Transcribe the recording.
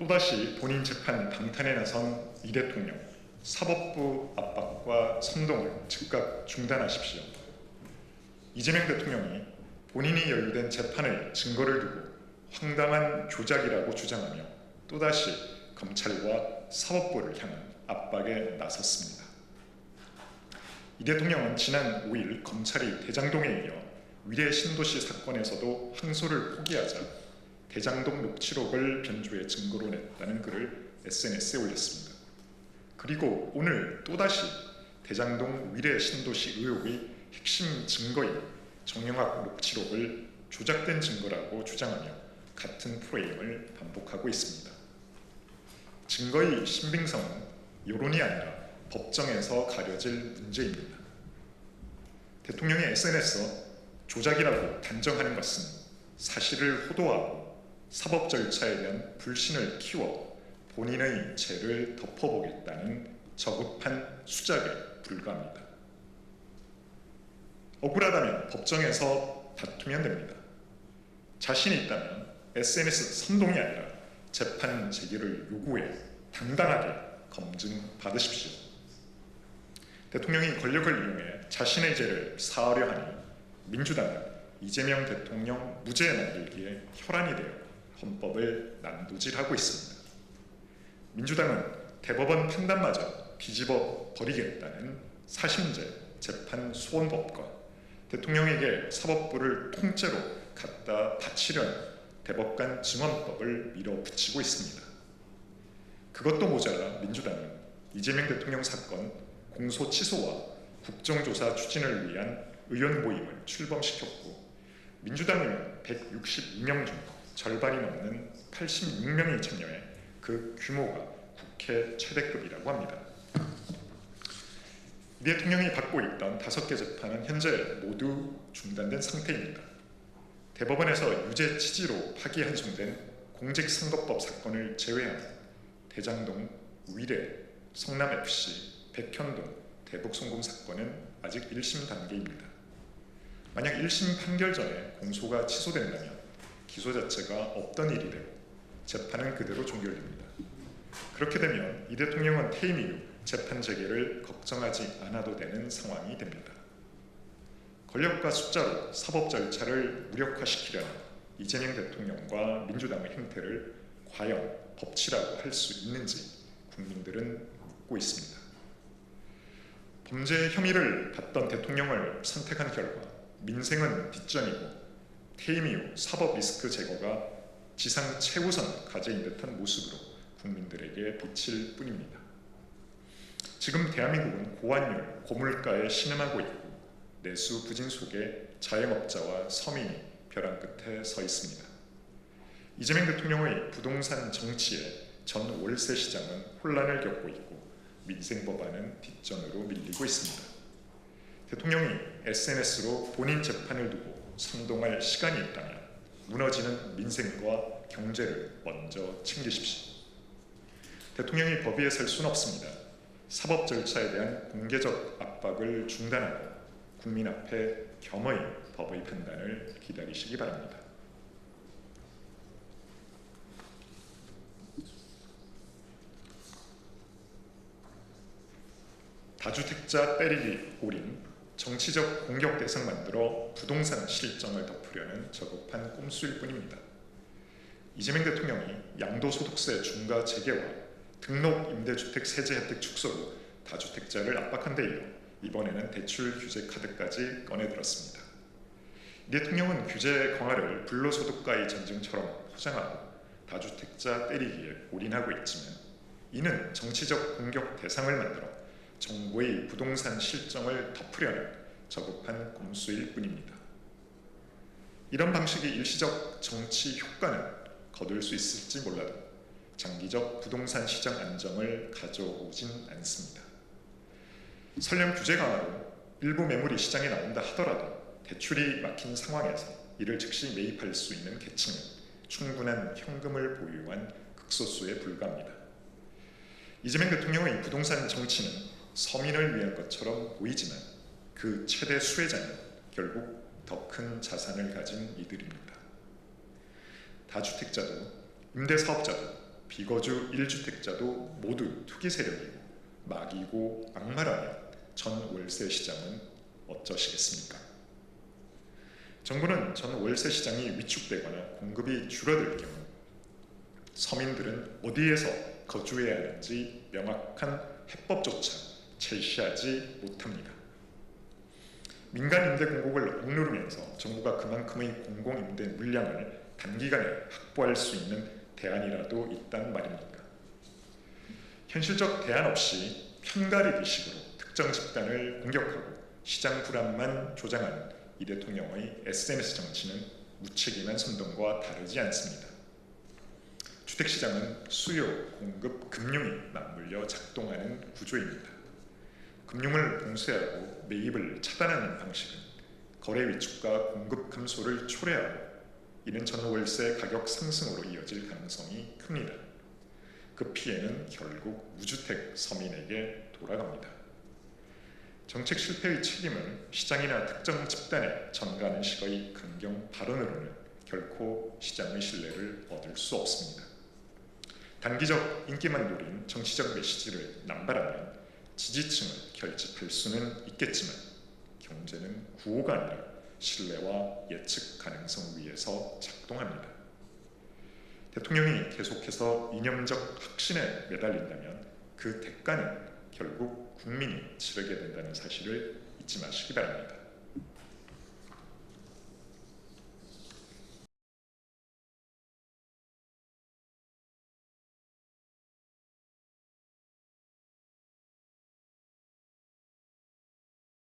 또다시 본인 재판 방탄에 나선 이 대통령, 사법부 압박과 선동을 즉각 중단하십시오. 이재명 대통령이 본인이 연루된 재판의 증거를 두고 황당한 조작이라고 주장하며 또다시 검찰과 사법부를 향한 압박에 나섰습니다. 이 대통령은 지난 5일 검찰이 대장동에 이어 위례 신도시 사건에서도 항소를 포기하자 대장동 녹취록을 변조해 증거로 냈다는 글을 SNS에 올렸습니다. 그리고 오늘 또다시 대장동 위례 신도시 의혹의 핵심 증거인 정영학 녹취록을 조작된 증거라고 주장하며 같은 프레임을 반복하고 있습니다. 증거의 신빙성은 여론이 아니라 법정에서 가려질 문제입니다. 대통령의 SNS에서 조작이라고 단정하는 것은 사실을 호도하고 사법 절차에 대한 불신을 키워 본인의 죄를 덮어보겠다는 저급한 수작에 불과합니다. 억울하다면 법정에서 다투면 됩니다. 자신이 있다면 SNS 선동이 아니라 재판 제기를 요구해 당당하게 검증받으십시오. 대통령이 권력을 이용해 자신의 죄를 사하려 하니 민주당은 이재명 대통령 무죄 만들기에 혈안이 되어 헌법을 난도질하고 있습니다. 민주당은 대법원 판단마저 뒤집어 버리겠다는 사심제 재판 소원법과 대통령에게 사법부를 통째로 갖다 바치려는 대법관 증언법을 밀어붙이고 있습니다. 그것도 모자라 민주당은 이재명 대통령 사건 공소 취소와 국정조사 추진을 위한 의원 모임을 출범시켰고 민주당 의원 162명 중 절반이 넘는 86명이 참여해 그 규모가 국회 최대급이라고 합니다. 이 대통령이 받고 있던 5개 재판은 현재 모두 중단된 상태입니다. 대법원에서 유죄 취지로 파기 환송된 공직선거법 사건을 제외한 대장동, 위례, 성남FC, 백현동, 대북송금 사건은 아직 1심 단계입니다. 만약 1심 판결 전에 공소가 취소된다면 기소 자체가 없던 일이 되고 재판은 그대로 종결됩니다. 그렇게 되면 이 대통령은 퇴임 이후 재판 재개를 걱정하지 않아도 되는 상황이 됩니다. 권력과 숫자로 사법 절차를 무력화시키려는 이재명 대통령과 민주당의 행태를 과연 법치라고 할 수 있는지 국민들은 묻고 있습니다. 범죄 혐의를 받던 대통령을 선택한 결과 민생은 뒷전이고 퇴임 이후 사법 리스크 제거가 지상 최우선 과제인 듯한 모습으로 국민들에게 비칠 뿐입니다. 지금 대한민국은 고환율, 고물가에 신음하고 있고 내수 부진 속에 자영업자와 서민이 벼랑 끝에 서 있습니다. 이재명 대통령의 부동산 정치에 전 월세 시장은 혼란을 겪고 있고 민생 법안은 뒷전으로 밀리고 있습니다. 대통령이 SNS로 본인 재판을 두고 선동할 시간이 있다면 무너지는 민생과 경제를 먼저 챙기십시오. 대통령이 법 위에 설 수는 없습니다. 사법 절차에 대한 공개적 압박을 중단하고 국민 앞에 겸허히 법의 판단을 기다리시기 바랍니다. 다주택자 때리기 올인, 정치적 공격 대상 만들어 부동산 실정을 덮으려는 저급한 꼼수일 뿐입니다. 이재명 대통령이 양도소득세 중과 재개와 등록 임대주택 세제 혜택 축소로 다주택자를 압박한 데 이어 이번에는 대출 규제 카드까지 꺼내들었습니다. 이 대통령은 규제 강화를 불로소득과의 전쟁처럼 포장하고 다주택자 때리기에 올인하고 있지만 이는 정치적 공격 대상을 만들어 정부의 부동산 실정을 덮으려는 저급한 꼼수일 뿐입니다. 이런 방식이 일시적 정치 효과는 거둘 수 있을지 몰라도 장기적 부동산 시장 안정을 가져오진 않습니다. 설령 규제 강화로 일부 매물이 시장에 나온다 하더라도 대출이 막힌 상황에서 이를 즉시 매입할 수 있는 계층은 충분한 현금을 보유한 극소수에 불과합니다. 이재명 대통령의 부동산 정치는 서민을 위한 것처럼 보이지만 그 최대 수혜자는 결국 더 큰 자산을 가진 이들입니다. 다주택자도 임대사업자도 비거주 1주택자도 모두 투기 세력이고 막이고 악마라면 전 월세 시장은 어쩌시겠습니까? 정부는 전 월세 시장이 위축되거나 공급이 줄어들 경우 서민들은 어디에서 거주해야 하는지 명확한 해법조차 제시하지 못합니다. 민간 임대 공급을 억누르면서 정부가 그만큼의 공공임대 물량을 단기간에 확보할 수 있는 대안이라도 있단 말입니까? 현실적 대안 없이 편가르기식으로 특정 집단을 공격하고 시장 불안만 조장하는 이 대통령의 SNS 정치는 무책임한 선동과 다르지 않습니다. 주택시장은 수요, 공급, 금융이 맞물려 작동하는 구조입니다. 금융을 봉쇄하고 매입을 차단하는 방식은 거래 위축과 공급 감소를 초래하고 이는 전월세 가격 상승으로 이어질 가능성이 큽니다. 그 피해는 결국 무주택 서민에게 돌아갑니다. 정책 실패의 책임은 시장이나 특정 집단에 전가하는 식의 강경 발언으로는 결코 시장의 신뢰를 얻을 수 없습니다. 단기적 인기만 노린 정치적 메시지를 남발하면 지지층을 결집할 수는 있겠지만 경제는 구호가 아니라 신뢰와 예측 가능성 위에서 작동합니다. 대통령이 계속해서 이념적 확신에 매달린다면 그 대가는 결국 국민이 치르게 된다는 사실을 잊지 마시기 바랍니다.